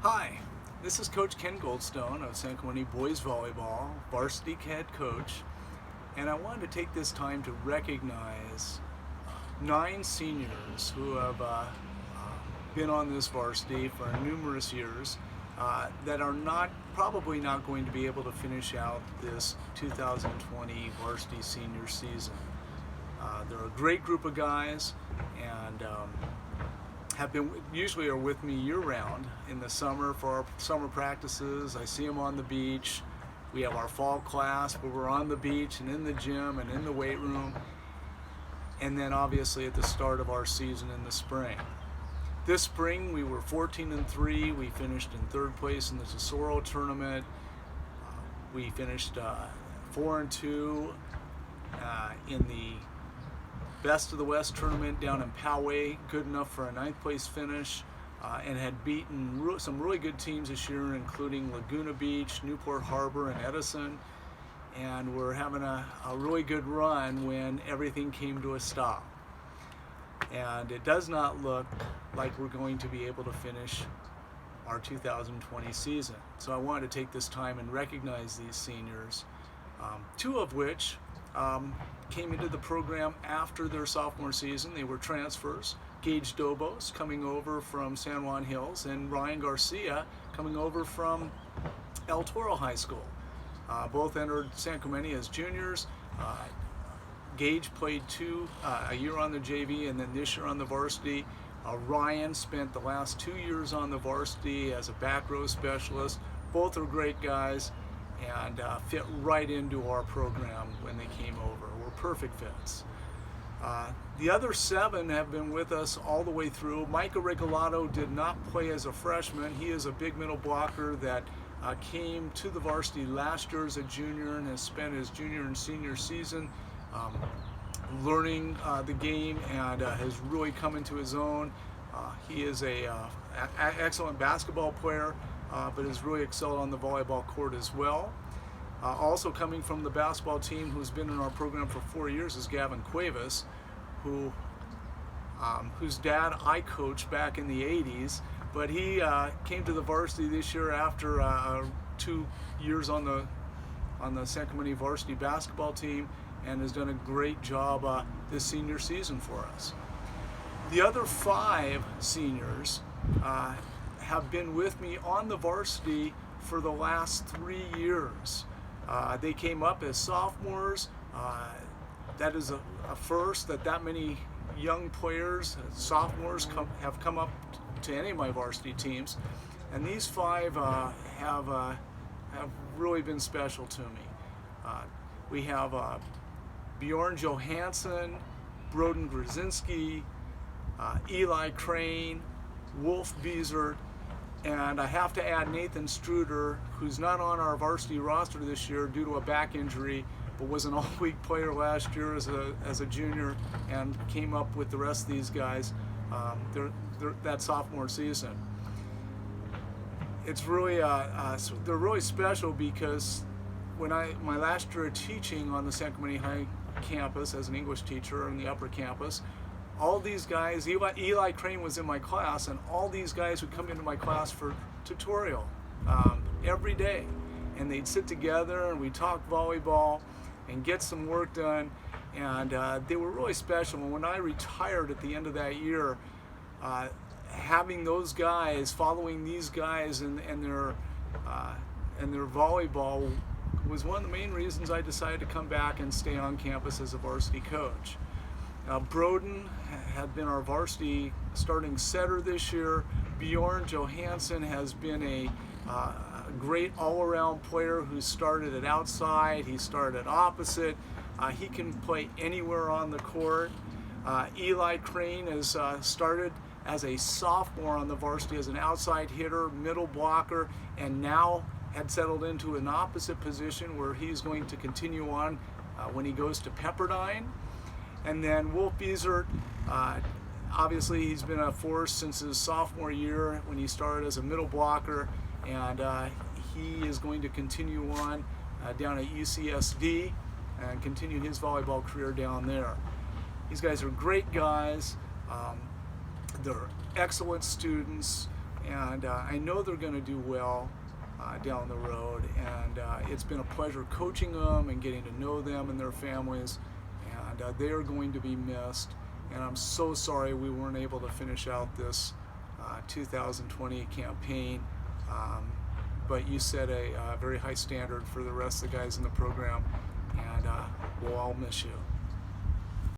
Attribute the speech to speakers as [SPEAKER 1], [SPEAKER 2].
[SPEAKER 1] Hi, this is Coach Ken Goldstone of San Clemente Boys Volleyball, Varsity head coach, and I wanted to take this time to recognize 9 seniors who have been on this varsity for numerous years that are probably not going to be able to finish out this 2020 varsity senior season. They're a great group of guys and usually are with me year-round in the summer for our summer practices. I see them on the beach. We have our fall class where we're on the beach and in the gym and in the weight room, and then obviously at the start of our season in the spring. This spring we were 14-3. We finished in 3rd place in the Tesoro tournament. We finished 4-2 in the Best of the West tournament down in Poway, good enough for a 9th place finish, and had beaten some really good teams this year, including Laguna Beach, Newport Harbor, and Edison. And we're having a really good run when everything came to a stop. And it does not look like we're going to be able to finish our 2020 season. So I wanted to take this time and recognize these seniors, 2 of which came into the program after their sophomore season. They were transfers. Gage Dobos coming over from San Juan Hills, and Ryan Garcia coming over from El Toro High School. Both entered San Clemente as juniors. Gage played a year on the JV and then this year on the varsity. Ryan spent the last 2 years on the varsity as a back row specialist. Both are great guys and fit right into our program when they came over. We're perfect fits. The other 7 have been with us all the way through. Micah Regalado did not play as a freshman. He is a big middle blocker that came to the varsity last year as a junior and has spent his junior and senior season learning the game and has really come into his own. He is an excellent basketball player, but has really excelled on the volleyball court as well. Also coming from the basketball team, who's been in our program for 4 years, is Gavin Cuevas, whose dad I coached back in the 80s, but he came to the varsity this year after 2 years on the San Clemente varsity basketball team and has done a great job this senior season for us. The other 5 seniors have been with me on the varsity for the last 3 years. They came up as sophomores. That is a first that many young players, sophomores, have come up to any of my varsity teams. And these 5 have really been special to me. We have Bjorn Johansson, Broden Grzinski, Eli Crane, Wolf Beezert, and I have to add Nathan Struder, who's not on our varsity roster this year due to a back injury, but was an all-week player last year as a junior and came up with the rest of these guys that sophomore season. It's really they're really special because when my last year of teaching on the San Clemente High campus as an English teacher in the upper campus, all these guys, Eli Crane was in my class, and all these guys would come into my class for tutorial every day, and they'd sit together and we'd talk volleyball and get some work done, and they were really special. And when I retired at the end of that year, having those guys, following these guys and their volleyball was one of the main reasons I decided to come back and stay on campus as a varsity coach. Broden had been our varsity starting setter this year. Bjorn Johansson has been a great all-around player who started at outside, he started at opposite. He can play anywhere on the court. Eli Crane has started as a sophomore on the varsity as an outside hitter, middle blocker, and now had settled into an opposite position where he's going to continue on when he goes to Pepperdine. And then Wolf Beezert, obviously he's been a force since his sophomore year when he started as a middle blocker, and he is going to continue on down at UCSD and continue his volleyball career down there. These guys are great guys. They're excellent students, and I know they're going to do well down the road, and it's been a pleasure coaching them and getting to know them and their families, and they are going to be missed. And I'm so sorry we weren't able to finish out this 2020 campaign, but you set a very high standard for the rest of the guys in the program, and we'll all miss you.